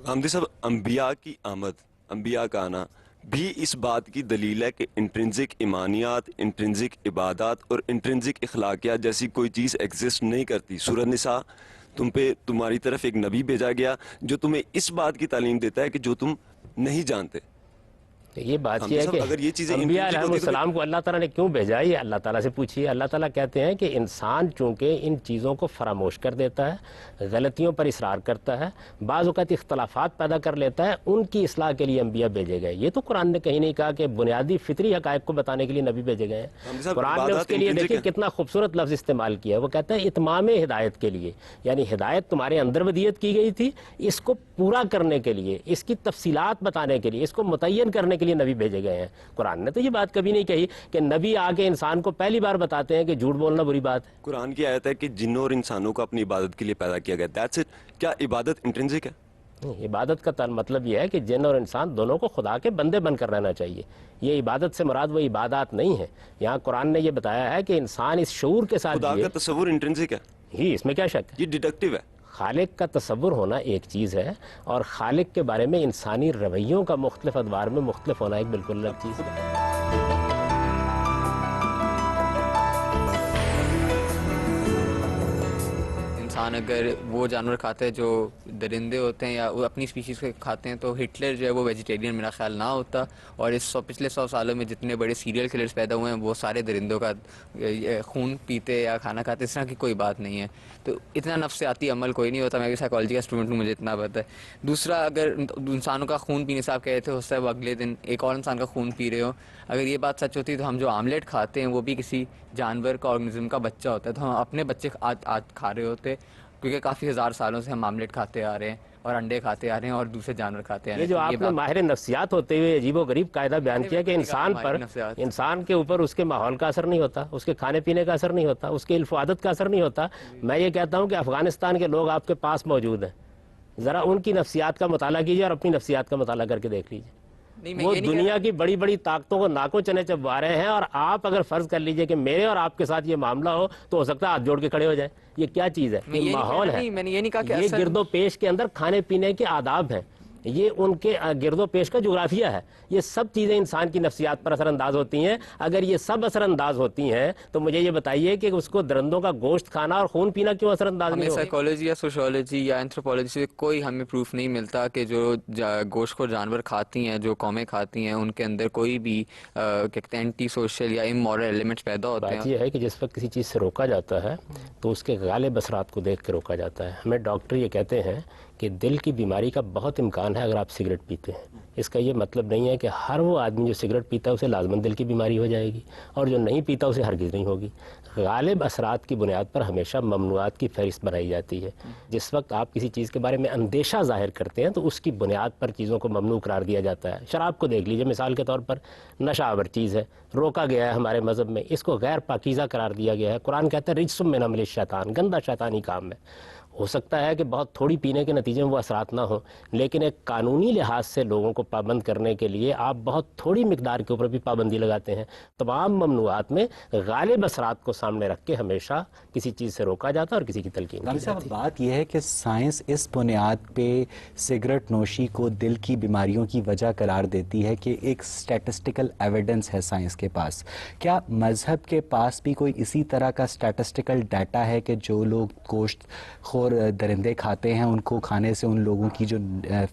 غامدی صاحب، انبیاء کی آمد، انبیاء کا آنا بھی اس بات کی دلیل ہے کہ انٹرنزک ایمانیات، انٹرنزک عبادات اور انٹرنزک اخلاقیات جیسی کوئی چیز ایگزسٹ نہیں کرتی. سورۃ نساء تمہاری طرف ایک نبی بھیجا گیا جو تمہیں اس بات کی تعلیم دیتا ہے کہ جو تم نہیں جانتے. یہ بات یہ ہے کہ انبیاء علیہ السلام کو اللہ تعالیٰ نے کیوں بھیجا، یہ اللہ تعالیٰ سے پوچھیے. اللہ تعالیٰ کہتے ہیں کہ انسان چونکہ ان چیزوں کو فراموش کر دیتا ہے، غلطیوں پر اصرار کرتا ہے، بعض اوقات اختلافات پیدا کر لیتا ہے، ان کی اصلاح کے لیے انبیاء بھیجے گئے. یہ تو قرآن نے کہیں نہیں کہا کہ بنیادی فطری حقائق کو بتانے کے لیے نبی بھیجے گئے ہیں. قرآن نے اس کے لیے دیکھیے کتنا خوبصورت لفظ استعمال کیا ہے. وہ کہتا ہے اتمام ہدایت کے لیے، یعنی ہدایت تمہارے اندر ودیت کی گئی تھی، اس کو پورا کرنے کے لیے، اس کی تفصیلات بتانے کے لیے، اس کو متعین کرنے کے لیے نبی بھیجے گئے ہیں. قرآن نے تو یہ بات کبھی نہیں کہی کہ نبی آ کے انسان کو پہلی بار بتاتے ہیں کہ جھوٹ بولنا بری بات ہے. قرآن کی آیت ہے کہ جنوں اور انسانوں کو اپنی عبادت کے لیے پیدا کیا گیا. That's it. کیا عبادت انٹرنزک ہے؟ عبادت کا مطلب یہ ہے کہ جن اور انسان دونوں کو خدا کے بندے بن کر رہنا چاہیے. یہ عبادت سے مراد وہ عبادات نہیں ہے. یہاں قرآن نے یہ بتایا ہے کہ انسان اس شعور کے ساتھ خدا کا تصور انٹرنزک ہے ہی، اس میں کیا شک ہے؟ یہ ڈیڈکٹیو ہے. خالق کا تصور ہونا ایک چیز ہے اور خالق کے بارے میں انسانی رویوں کا مختلف ادوار میں مختلف ہونا ایک بالکل الگ چیز ہے. انسان اگر وہ جانور کھاتے ہیں جو درندے ہوتے ہیں یا وہ اپنی اسپیشیز کو کھاتے ہیں تو ہٹلر جو ہے وہ ویجیٹیرین میرا خیال نہ ہوتا. اور اس پچھلے 100 سالوں میں جتنے بڑے سیریل کلرز پیدا ہوئے ہیں وہ سارے درندوں کا خون پیتے یا کھانا کھاتے. اس طرح کی کوئی بات نہیں ہے. تو اتنا نفسیاتی عمل کوئی نہیں ہوتا. میں بھی سائیکالوجی کا اسٹوڈنٹ ہوں، مجھے اتنا پتہ ہے. دوسرا، اگر انسانوں کا خون پینے سے آپ کہہ رہے تھے، ہو سکتا ہے وہ اگلے دن ایک اور انسان کا خون پی رہے ہو. اگر یہ بات سچ ہوتی تو ہم جو آملیٹ کھاتے ہیں وہ بھی کسی جانور کا آرگنزم کا بچہ ہوتا ہے. تو ہم اپنے بچے کھا رہے ہوتے کیونکہ کافی ہزار سالوں سے ہم آملیٹ کھاتے آ رہے ہیں. اور انڈے کھاتے آ رہے ہیں اور دوسرے جانور کھاتے آ رہے یہ ہیں. جو آپ نے ماہر نفسیات ہوتے ہوئے عجیب و غریب قاعدہ بیان کیا کہ انسان کے اوپر اس کے ماحول کا اثر نہیں ہوتا, اس کے کھانے پینے کا اثر نہیں ہوتا, اس کے الف و عادت کا اثر نہیں ہوتا. میں یہ کہتا ہوں کہ افغانستان کے لوگ آپ کے پاس موجود ہیں, ذرا ان کی نفسیات کا مطالعہ کیجیے اور اپنی نفسیات کا مطالعہ کر کے دیکھ لیجیے. وہ دنیا کی بڑی بڑی طاقتوں کو ناکوں چنے چبوا رہے ہیں, اور آپ اگر فرض کر لیجئے کہ میرے اور آپ کے ساتھ یہ معاملہ ہو تو ہو سکتا ہے ہاتھ جوڑ کے کھڑے ہو جائیں. یہ کیا چیز ہے؟ یہ ماحول ہے. میں نے یہ نہیں کہا کہ یہ گرد و پیش کے اندر کھانے پینے کے آداب ہیں, یہ ان کے گرد و پیش کا جغرافیہ ہے. یہ سب چیزیں انسان کی نفسیات پر اثر انداز ہوتی ہیں. اگر یہ سب اثر انداز ہوتی ہیں تو مجھے یہ بتائیے کہ اس کو درندوں کا گوشت کھانا اور خون پینا کیوں اثر انداز نہیں ہمیں ہوگا؟ سائیکالوجی یا سوشیولوجی یا اینتھروپولوجی سے کوئی ہمیں پروف نہیں ملتا کہ جو گوشت کو جانور کھاتی ہیں, جو قومیں کھاتی ہیں, ان کے اندر کوئی بھی اینٹی سوشل یا امورل ایلیمنٹس پیدا ہوتے ہیں. بات یہ ہے کہ جس وقت کسی چیز سے روکا جاتا ہے تو اس کے غالب اثرات کو دیکھ کے روکا جاتا ہے. ہمیں ڈاکٹر یہ کہتے ہیں کہ دل کی بیماری کا بہت امکان ہے اگر آپ سگریٹ پیتے ہیں. اس کا یہ مطلب نہیں ہے کہ ہر وہ آدمی جو سگریٹ پیتا ہے اسے لازماً دل کی بیماری ہو جائے گی, اور جو نہیں پیتا اسے ہرگز نہیں ہوگی. غالب اثرات کی بنیاد پر ہمیشہ ممنوعات کی فہرست بنائی جاتی ہے. جس وقت آپ کسی چیز کے بارے میں اندیشہ ظاہر کرتے ہیں تو اس کی بنیاد پر چیزوں کو ممنوع قرار دیا جاتا ہے. شراب کو دیکھ لیجئے مثال کے طور پر, نشہ آور چیز ہے, روکا گیا ہے ہمارے مذہب میں, اس کو غیر پاکیزہ قرار دیا گیا ہے. قرآن کہتا ہے رجس من عمل الشیطان, گندا شیطانی کام ہے. ہو سکتا ہے کہ بہت تھوڑی پینے کے نتیجے میں وہ اثرات نہ ہوں, لیکن ایک قانونی لحاظ سے لوگوں کو پابند کرنے کے لیے آپ بہت تھوڑی مقدار کے اوپر بھی پابندی لگاتے ہیں. تمام ممنوعات میں غالب اثرات کو سامنے رکھ کے ہمیشہ کسی چیز سے روکا جاتا ہے اور کسی کی تلقین کی جاتی ہے. بات یہ ہے کہ سائنس اس بنیاد پہ سگریٹ نوشی کو دل کی بیماریوں کی وجہ قرار دیتی ہے کہ ایک اسٹیٹسٹیکل ایویڈنس ہے سائنس کے پاس. کیا مذہب کے پاس بھی کوئی اسی طرح کا اسٹیٹسٹیکل ڈیٹا ہے کہ جو لوگ گوشت خور درندے کھاتے ہیں ان کو کھانے سے ان لوگوں کی جو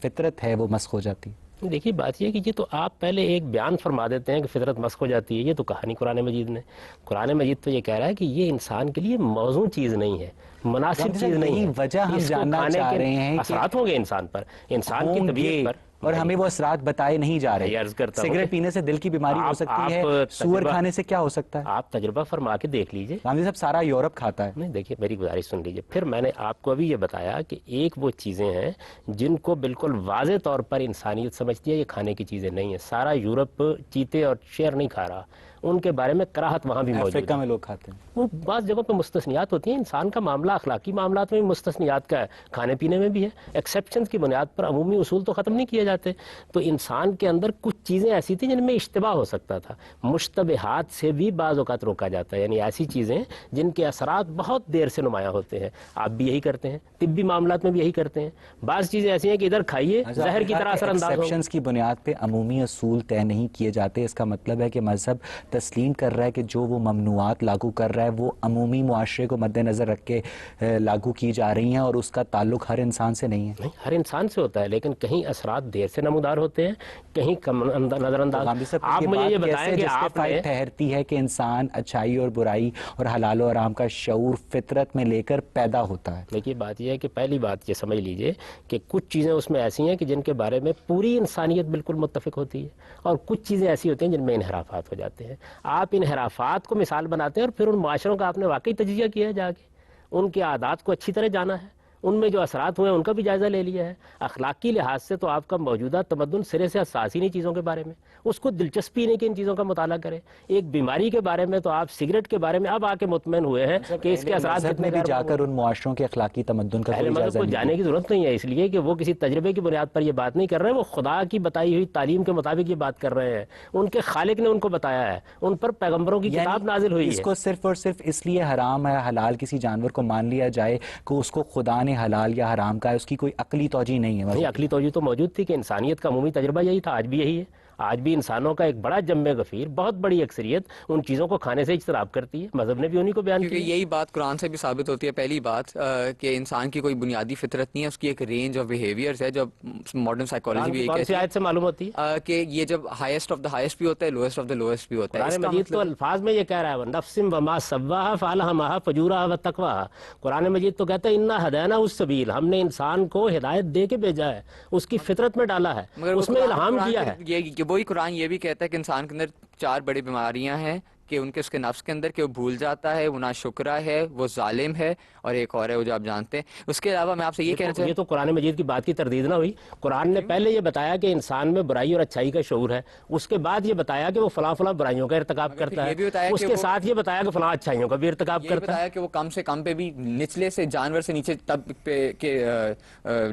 فطرت ہے وہ مسخ ہو جاتی ہے؟ دیکھیے بات یہ کہ یہ تو آپ پہلے ایک بیان فرما دیتے ہیں کہ فطرت مسخ ہو جاتی ہے. یہ تو کہانی قرآن مجید نے, قرآن مجید تو یہ کہہ رہا ہے کہ یہ انسان کے لیے موزوں چیز نہیں ہے, مناسب چیز نہیں ہے. وجہ ہم جاننا چاہ رہے ہیں اثرات ہوں گے انسان پر, انسان کی طبیعت پر, اور ہمیں وہ اثرات بتائے نہیں جا رہے. سگریٹ پینے سے دل کی بیماری ہو سکتی ہے, سور کھانے سے کیا ہو سکتا ہے؟ آپ تجربہ فرما کے دیکھ لیجئے. غامدی صاحب سارا یورپ کھاتا ہے. نہیں دیکھیے میری گزارش سن لیجئے. پھر میں نے آپ کو ابھی یہ بتایا کہ ایک وہ چیزیں ہیں جن کو بالکل واضح طور پر انسانیت سمجھتی ہے یہ کھانے کی چیزیں نہیں ہیں. سارا یورپ چیتے اور شیر نہیں کھا رہا, ان کے بارے میں کراہت وہاں بھی موجود ہے. افریقہ میں لوگ کھاتے ہیں. وہ بعض جگہوں پہ مستثنیات ہوتی ہیں. انسان کا معاملہ اخلاقی معاملات میں بھی مستثنیات کا ہے, کھانے پینے میں بھی ہے. ایکسیپشنز کی بنیاد پر عمومی اصول تو ختم نہیں کیے جاتے. تو انسان کے اندر کچھ چیزیں ایسی تھیں جن میں اشتباہ ہو سکتا تھا. مشتبہات سے بھی بعض اوقات روکا جاتا ہے, یعنی ایسی چیزیں جن کے اثرات بہت دیر سے نمایاں ہوتے ہیں. آپ بھی یہی کرتے ہیں, طبی معاملات میں بھی یہی کرتے ہیں. بعض چیزیں ایسی ہیں کہ ادھر کھائیے زہر کی طرح اثر انداز ہو. ایکسیپشنز کی بنیاد پہ عمومی اصول طے نہیں کیے جاتے. اس کا مطلب ہے کہ مذہب تسلیم کر رہا ہے کہ جو وہ ممنوعات لاگو کر رہا ہے وہ عمومی معاشرے کو مد نظر رکھ کے لاگو کی جا رہی ہیں, اور اس کا تعلق ہر انسان سے نہیں ہے. نہیں, ہر انسان سے ہوتا ہے, لیکن کہیں اثرات دیر سے نمودار ہوتے ہیں, کہیں کم نظر انداز. آپ مجھے یہ بتائیں کہ آپ نے ٹھہرتی ہے کہ انسان اچھائی اور برائی اور حلال و حرام کا شعور فطرت میں لے کر پیدا ہوتا ہے. دیکھیے بات یہ ہے کہ پہلی بات یہ سمجھ لیجئے کہ کچھ چیزیں اس میں ایسی ہیں کہ جن کے بارے میں پوری انسانیت بالکل متفق ہوتی ہے, اور کچھ چیزیں ایسی ہوتی ہیں جن میں انحرافات ہو جاتے ہیں. آپ انحرافات کو مثال بناتے ہیں اور پھر ان معاشروں کا آپ نے واقعی تجزیہ کیا ہے, جا کے ان کے عادات کو اچھی طرح جانا ہے, ان میں جو اثرات ہوئے ہیں ان کا بھی جائزہ لے لیا ہے. اخلاقی لحاظ سے تو آپ کا موجودہ تمدن سرے سے حساس ہی نہیں چیزوں کے بارے میں, اس کو دلچسپی نہیں کہ ان چیزوں کا مطالعہ کرے. ایک بیماری کے بارے میں تو آپ سگریٹ کے بارے میں اب آ کے مطمئن ہوئے ہیں کہ اس کے اثرات کتنے بھی جا کر ان معاشروں کے اخلاقی تمدن کا اہل مذہب کو جانے کی ضرورت نہیں ہے, اس لیے کہ وہ کسی تجربے کی بنیاد پر یہ بات نہیں کر رہے ہیں, وہ خدا کی بتائی ہوئی تعلیم کے مطابق یہ بات کر رہے ہیں. ان کے خالق نے ان کو بتایا ہے, ان پر پیغمبروں کی کتاب نازل ہوئی ہے. اس کو صرف اور صرف اس لیے حرام ہے حلال کسی جانور کو مان لیا جائے کہ اس کو خدا نے حلال یا حرام کا ہے, اس کی کوئی عقلی توجہ نہیں ہے. نہیں, عقلی توجہ تو موجود تھی کہ انسانیت کا عمومی تجربہ یہی تھا, آج بھی یہی ہے. آج بھی انسانوں کا ایک بڑا جم غفیر, بہت بڑی اکثریت ان چیزوں کو کھانے سے اجتناب کرتی ہے. مذہب نے بھی انہی کو بیان کیا. کیونکہ یہی بات قرآن سے بھی ثابت ہوتی ہے. پہلی بات کہ انسان کی کوئی بنیادی فطرت نہیں ہے, اس کی ایک رینج آف بیہیویئرز ہے, جو ماڈرن سائیکالوجی بھی کون سی آیت سے معلوم ہوتی ہے کہ یہ جب ہائیسٹ آف دا ہائیسٹ بھی ہوتا ہے, لوئسٹ آف دا لوئسٹ بھی ہوتا ہے. قرآن مجید تو الفاظ میں یہ کہہ رہا ہے نفس وما سواها فالهمها فجورها وتقواها. قرآن مجید تو کہتا ہے انا هديناه السبيل, ہم نے انسان کو ہدایت دے کے بھیجا ہے, اس کی فطرت میں ڈالا ہے, اس میں الہام کیا ہے. یہ وہی قرآن یہ بھی کہتا ہے کہ انسان کے اندر 4 بڑی بیماریاں ہیں کہ ان کے اس کے نفس کے اندر کہ وہ بھول جاتا ہے، وہ ناشکرا ہے، وہ ظالم ہے، اور ایک اور ہے وہ جو آپ جانتے ہیں. اس کے علاوہ میں آپ سے یہ کہنا چاہتا یہ تو قرآن مجید کی بات کی تردید نہ ہوئی. قرآن نے پہلے یہ بتایا کہ انسان میں برائی اور اچھائی کا شعور ہے، اس کے بعد یہ بتایا کہ وہ فلاں فلاں برائیوں کا ارتکاب کرتا ہے، اس کے ساتھ یہ بتایا کہ فلاں اچھائیوں کا بھی ارتکاب یہ کرتا ہے. بتایا کہ وہ کم سے کم پہ بھی نچلے سے جانور سے نیچے طبقے پہ کے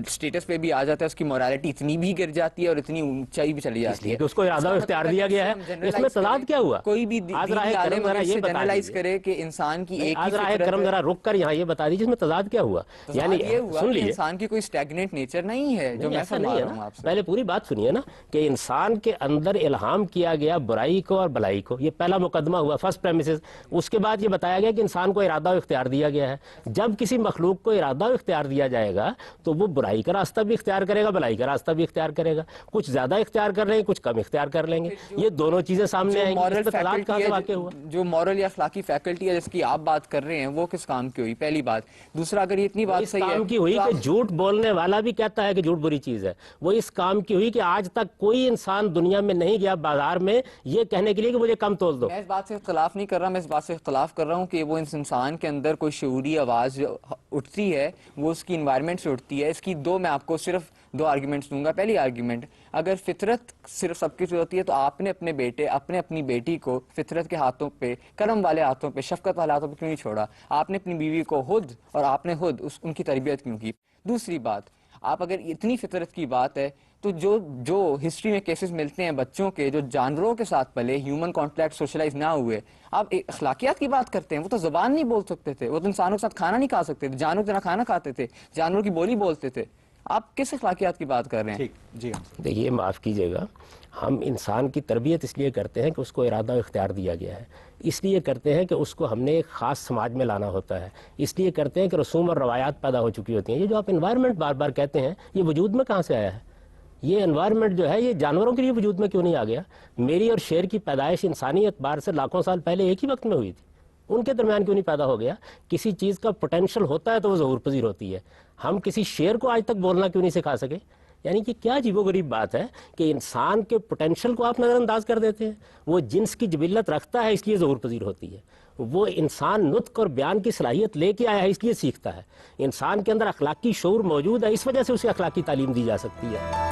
سٹیٹس پہ بھی آ جاتا ہے، اس کی مورالٹی اتنی بھی گر جاتی ہے اور اتنی اونچائی بھی چلی جاتی ہے کہ اس کو ارادہ و اختیار دیا گیا ہے. اس میں تضاد کیا ہوا؟ کوئی بھی دینی عالم اگر اسے جنرلائز کرے کہ انسان کی ایک ہی فطرت کرم ذرا رک کر یہاں یہ بتا دیجیے اس میں تضاد کیا ہوا. یعنی یہ ہوا سن کہ لیجیے، انسان کی کوئی اسٹیگنیٹ نیچر نہیں ہے جو میں ایسا فرما نہیں ہے رہا ہوں نا. آپ سے. پہلے پوری بات سنیے نا کہ انسان کے اندر الہام کیا گیا برائی کو اور بلائی کو، یہ پہلا مقدمہ ہوا، فرسٹ پریمیسز. اس کے بعد یہ بتایا گیا کہ انسان کو ارادہ و اختیار دیا گیا ہے. جب کسی مخلوق کو ارادہ و اختیار دیا جائے گا تو وہ برائی کا راستہ بھی اختیار کرے گا، بلائی کا راستہ بھی اختیار کرے گا. کچھ زیادہ اختیار کر رہے ہیں، کچھ کم اختیار کر لیں گے. یہ دونوں چیزیں سامنے آئیں گی. اس میں تضاد کہاں سے واقع ہوا؟ جو مورل یا اخلاقی فیکلٹی ہے جس کی آپ بات کر رہے ہیں وہ کس کام کی ہوئی؟ پہلی بات. دوسرا، اگر یہ اتنی بات اس صحیح ہے کام کی ہوئی کہ جھوٹ بولنے والا بھی کہتا ہے کہ جھوٹ بری چیز ہے. وہ اس کام کی ہوئی کہ آج تک کوئی انسان دنیا میں نہیں گیا بازار میں یہ کہنے کے لیے کہ مجھے کم تول دو. میں اس بات سے اختلاف نہیں کر رہا، میں اس بات سے اختلاف کر رہا ہوں کہ وہ انسان کے اندر کوئی شعوری آواز جو اٹھتی ہے وہ اس کی انوائرمنٹ سے اٹھتی ہے. اس کی میں آپ کو صرف 2 آرگیومنٹس دوں گا. پہلی آرگیومنٹ، اگر فطرت صرف سب کی ہوتی ہے تو آپ نے اپنے بیٹے اپنی بیٹی کو فطرت کے ہاتھوں پہ، کرم والے ہاتھوں پہ، شفقت والے ہاتھوں پہ کیوں نہیں چھوڑا؟ آپ نے اپنی بیوی کو خود اور آپ نے خود ان کی تربیت کیوں کی؟ دوسری بات، آپ اگر اتنی فطرت کی بات ہے تو جو ہسٹری میں کیسز ملتے ہیں بچوں کے جو جانوروں کے ساتھ پلے، ہیومن کانٹیکٹ سوشلائز نہ ہوئے، آپ اخلاقیات کی بات کرتے ہیں. وہ تو زبان نہیں بول سکتے تھے، وہ تو انسانوں کے ساتھ کھانا نہیں کھا سکتے تھے، جانوروں کی طرح کھانا کھاتے تھے، جانوروں کی بولی بولتے تھے. آپ کس اخلاقیات کی بات کر رہے ہیں؟ جی دیکھیے، معاف کیجیے گا، ہم انسان کی تربیت اس لیے کرتے ہیں کہ اس کو ارادہ و اختیار دیا گیا ہے. اس لیے کرتے ہیں کہ اس کو ہم نے ایک خاص سماج میں لانا ہوتا ہے. اس لیے کرتے ہیں کہ رسوم اور روایات پیدا ہو چکی ہوتی ہیں. یہ جو آپ انوائرمنٹ بار بار کہتے ہیں، یہ وجود میں کہاں سے آیا ہے؟ یہ انوائرمنٹ جو ہے یہ جانوروں کے لیے وجود میں کیوں نہیں آ گیا؟ میری اور شیر کی پیدائش انسانی اعتبار سے لاکھوں سال پہلے ایک ہی وقت میں ہوئی تھی. ان کے درمیان کیوں نہیں پیدا ہو گیا؟ کسی چیز کا پوٹینشل ہوتا ہے تو وہ ظہور پذیر ہوتی ہے. ہم کسی شیر کو آج تک بولنا کیوں نہیں سکھا سکے؟ یعنی کہ کیا عجیب و غریب بات ہے کہ انسان کے پوٹینشل کو آپ نظر انداز کر دیتے ہیں. وہ جنس کی جبلت رکھتا ہے اس لیے ظہور پذیر ہوتی ہے. وہ انسان نطق اور بیان کی صلاحیت لے کے آیا ہے اس لیے سیکھتا ہے. انسان کے اندر اخلاقی شعور موجود ہے، اس وجہ سے اسے اخلاقی تعلیم دی جا سکتی ہے.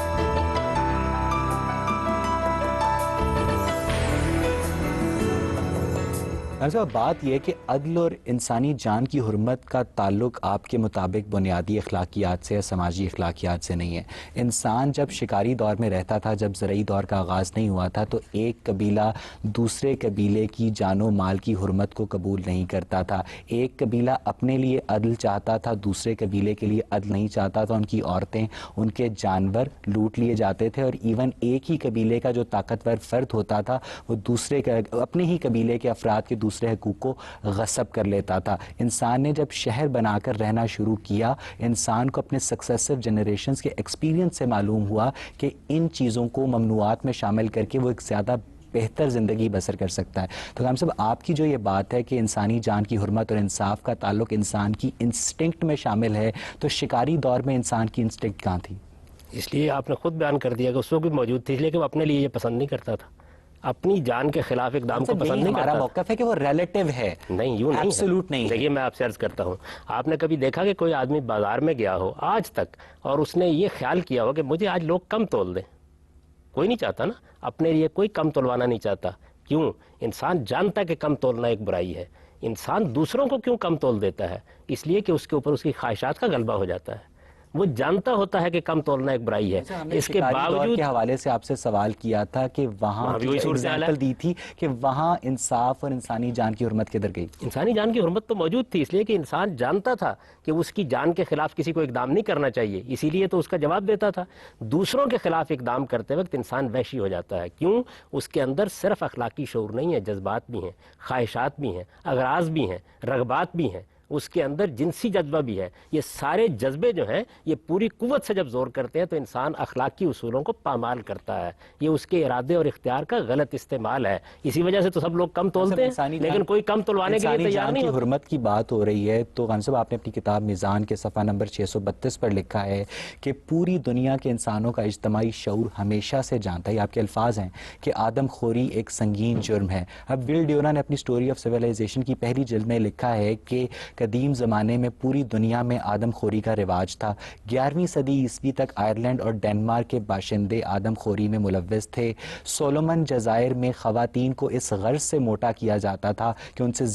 صاحب، بات یہ ہے کہ عدل اور انسانی جان کی حرمت کا تعلق آپ کے مطابق بنیادی اخلاقیات سے، سماجی اخلاقیات سے نہیں ہے. انسان جب شکاری دور میں رہتا تھا، جب زرعی دور کا آغاز نہیں ہوا تھا، تو ایک قبیلہ دوسرے قبیلے کی جان و مال کی حرمت کو قبول نہیں کرتا تھا. ایک قبیلہ اپنے لیے عدل چاہتا تھا، دوسرے قبیلے کے لیے عدل نہیں چاہتا تھا. ان کی عورتیں، ان کے جانور لوٹ لیے جاتے تھے، اور ایون ایک ہی قبیلے کا جو طاقتور فرد ہوتا تھا وہ اپنے ہی قبیلے کے افراد کے دوسرے حقوق کو غصب کر لیتا تھا. انسان نے جب شہر بنا کر رہنا شروع کیا، انسان کو اپنے سکسیسو جنریشنز کے ایکسپیرینس سے معلوم ہوا کہ ان چیزوں کو ممنوعات میں شامل کر کے وہ ایک زیادہ بہتر زندگی بسر کر سکتا ہے. تو ہم سب آپ کی جو یہ بات ہے کہ انسانی جان کی حرمت اور انصاف کا تعلق انسان کی انسٹنکٹ میں شامل ہے، تو شکاری دور میں انسان کی انسٹنکٹ کہاں تھی؟ اس لیے آپ نے خود بیان کر دیا کہ اس وقت بھی موجود تھی، اس لیے کہ وہ اپنے لیے یہ پسند نہیں کرتا تھا، اپنی جان کے خلاف اقدام کو پسند نہیں کرتا. ہمارا موقف ہے کہ وہ ریلیٹیو ہے، نہیں، یوں نہیں، ایبسولوٹ نہیں. دیکھیے، میں آپ سے عرض کرتا ہوں، آپ نے کبھی دیکھا کہ کوئی آدمی بازار میں گیا ہو آج تک اور اس نے یہ خیال کیا ہو کہ مجھے آج لوگ کم تول دیں؟ کوئی نہیں چاہتا نا، اپنے لیے کوئی کم تولوانا نہیں چاہتا. کیوں؟ انسان جانتا ہے کہ کم تولنا ایک برائی ہے. انسان دوسروں کو کیوں کم تول دیتا ہے؟ اس لیے کہ اس کے اوپر اس کی خواہشات کا غلبہ ہو جاتا ہے. وہ جانتا ہوتا ہے کہ کم تولنا ایک برائی ہے. اس کے باوجود کے حوالے سے آپ سے سوال کیا تھا کہ وہاں کی ایگزامپل دی تھی کہ وہاں انصاف اور انسانی جان کی حرمت کدھر گئی؟ انسانی جان کی حرمت تو موجود تھی، اس لیے کہ انسان جانتا تھا کہ اس کی جان کے خلاف کسی کو اقدام نہیں کرنا چاہیے، اسی لیے تو اس کا جواب دیتا تھا. دوسروں کے خلاف اقدام کرتے وقت انسان وحشی ہو جاتا ہے. کیوں؟ اس کے اندر صرف اخلاقی شعور نہیں ہے، جذبات بھی ہیں، خواہشات بھی ہیں، اغراض بھی ہیں، رغبات بھی ہیں. اس کے اندر جنسی جذبہ بھی ہے. یہ سارے جذبے جو ہیں یہ پوری قوت سے جب زور کرتے ہیں تو انسان اخلاقی اصولوں کو پامال کرتا ہے. یہ اس کے ارادے اور اختیار کا غلط استعمال ہے. اسی وجہ سے تو سب لوگ کم تولتے ہیں لیکن کوئی کم تولوانے کے لیے تیار نہیں. حرمت کی بات ہو رہی ہے تو خان صاحب آپ نے اپنی کتاب میزان کے صفحہ نمبر 632 پر لکھا ہے کہ پوری دنیا کے انسانوں کا اجتماعی شعور ہمیشہ سے جانتا ہے، آپ کے الفاظ ہیں کہ آدم خوری ایک سنگین جرم ہے. اب ول ڈیورا نے اپنی سٹوری آف سویلائزیشن کی پہلی جلد میں لکھا ہے کہ قدیم زمانے میں پوری دنیا میں آدم خوری کا رواج تھا. 11ویں صدی عیسوی تک آئرلینڈ اور ڈنمارک کے باشندے آدم خوری میں ملوث تھے. سولومن جزائر میں خواتین کو اس غرض سے موٹا کیا جاتا تھا کہ ان سے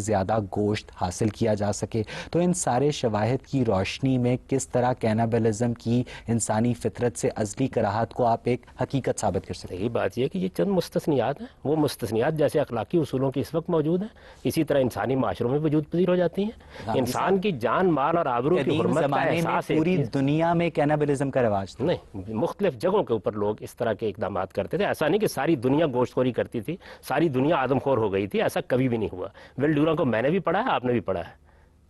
زیادہ گوشت حاصل کیا جا سکے. تو ان سارے شواہد کی روشنی میں کس طرح کینابلزم کی انسانی فطرت سے ازلی کراہت کو آپ ایک حقیقت ثابت کر سکتے ہیں؟ صحیح بات یہ کہ یہ چند مستثنیات ہیں. وہ مستثنیات جیسے اخلاقی اصولوں کی اس وقت موجود ہیں اسی طرح انسانی معاشروں میں وجود پذیر ہو جاتی ہیں. انسان کی جان مال اور آبرو کی حرمت کا احساس پوری دنیا میں کینابلزم کا رواج تھا. نہیں، مختلف جگہوں کے اوپر لوگ اس طرح کے اقدامات کرتے تھے. ایسا نہیں کہ ساری دنیا گوشت خوری کرتی تھی، ساری دنیا آدم خور ہو گئی تھی، ایسا کبھی بھی نہیں ہوا. ول ڈیورا کو میں نے بھی پڑھا ہے، آپ نے بھی پڑھا ہے،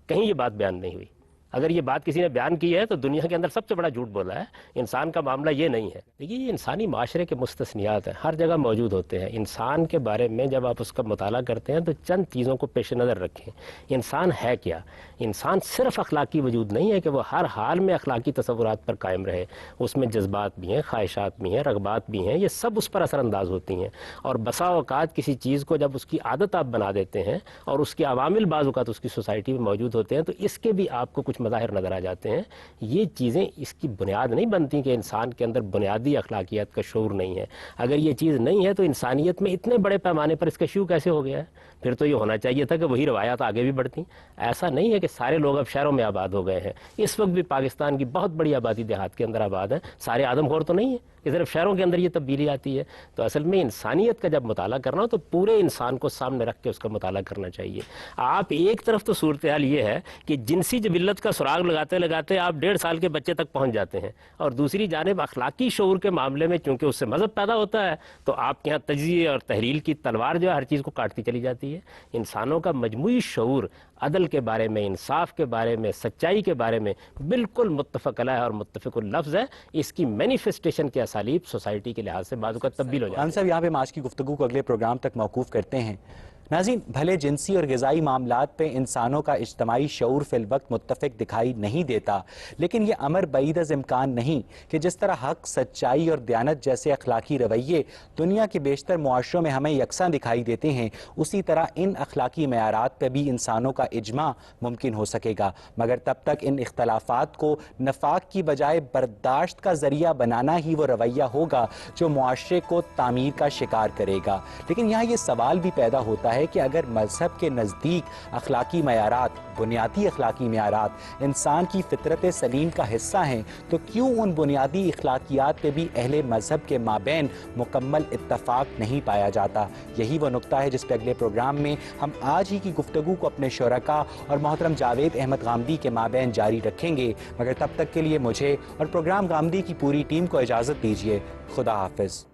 کہیں یہ بات بیان نہیں ہوئی. اگر یہ بات کسی نے بیان کی ہے تو دنیا کے اندر سب سے بڑا جھوٹ بولا ہے. انسان کا معاملہ یہ نہیں ہے. دیکھیے یہ انسانی معاشرے کے مستثنیات ہیں، ہر جگہ موجود ہوتے ہیں. انسان کے بارے میں جب آپ اس کا مطالعہ کرتے ہیں تو چند چیزوں کو پیش نظر رکھیں. انسان ہے کیا؟ انسان صرف اخلاقی وجود نہیں ہے کہ وہ ہر حال میں اخلاقی تصورات پر قائم رہے. اس میں جذبات بھی ہیں، خواہشات بھی ہیں، رغبات بھی ہیں، یہ سب اس پر اثر انداز ہوتی ہیں. اور بسا اوقات کسی چیز کو جب اس کی عادت آپ بنا دیتے ہیں اور اس کے عوامل بعض اوقات اس کی سوسائٹی میں موجود ہوتے ہیں تو اس کے بھی آپ کو کچھ مظاہر نظر آ جاتے ہیں. یہ چیزیں اس کی بنیاد نہیں بنتی کہ انسان کے اندر بنیادی اخلاقیات کا شعور نہیں ہے. اگر یہ چیز نہیں ہے تو انسانیت میں اتنے بڑے پیمانے پر اس کا شیوع کیسے ہو گیا ہے؟ پھر تو یہ ہونا چاہیے تھا کہ وہی روایات آگے بھی بڑھتی. ایسا نہیں ہے کہ سارے لوگ اب شہروں میں آباد ہو گئے ہیں. اس وقت بھی پاکستان کی بہت بڑی آبادی دیہات کے اندر آباد ہے. سارے آدم خور تو نہیں ہے کہ صرف شہروں کے اندر یہ تبدیلی آتی ہے. تو اصل میں انسانیت کا جب مطالعہ کرنا ہو تو پورے انسان کو سامنے رکھ کے اس کا مطالعہ کرنا چاہیے. آپ ایک طرف تو صورتحال یہ ہے کہ جنسی جبلت کا سراغ لگاتے لگاتے آپ 1.5 سال کے بچے تک پہنچ جاتے ہیں، اور دوسری جانب اخلاقی شعور کے معاملے میں چونکہ اس سے مذہب پیدا ہوتا ہے تو آپ کے یہاں تجزیے اور تحلیل کی تلوار جو ہے ہر چیز کو کاٹتی چلی جاتی ہے. انسانوں کا مجموعی شعور عدل کے بارے میں، انصاف کے بارے میں، سچائی کے بارے میں بالکل متفق علیہ اور متفق اللفظ ہے. اس کی مینیفیسٹیشن کے اسالیب سوسائٹی کے لحاظ سے بعض اوقات تبدیل ہو جاتی ہے. خان صاحب یہاں پہ آج کی گفتگو کو اگلے پروگرام تک موقوف کرتے ہیں. ناظرین، بھلے جنسی اور غذائی معاملات پہ انسانوں کا اجتماعی شعور فی الوقت متفق دکھائی نہیں دیتا، لیکن یہ امر بعید از امکان نہیں کہ جس طرح حق، سچائی اور دیانت جیسے اخلاقی رویے دنیا کے بیشتر معاشروں میں ہمیں یکساں دکھائی دیتے ہیں، اسی طرح ان اخلاقی معیارات پہ بھی انسانوں کا اجماع ممکن ہو سکے گا. مگر تب تک ان اختلافات کو نفاق کی بجائے برداشت کا ذریعہ بنانا ہی وہ رویہ ہوگا جو معاشرے کو تعمیر کا شکار کرے گا. لیکن یہاں یہ سوال بھی پیدا ہوتا ہے کہ اگر مذہب کے نزدیک اخلاقی معیارات، بنیادی اخلاقی معیارات انسان کی فطرت سلیم کا حصہ ہیں تو کیوں ان بنیادی اخلاقیات پہ بھی اہل مذہب کے مابین مکمل اتفاق نہیں پایا جاتا؟ یہی وہ نقطہ ہے جس پہ اگلے پروگرام میں ہم آج ہی کی گفتگو کو اپنے شرکاء اور محترم جاوید احمد غامدی کے مابین جاری رکھیں گے. مگر تب تک کے لیے مجھے اور پروگرام غامدی کی پوری ٹیم کو اجازت دیجیے. خدا حافظ.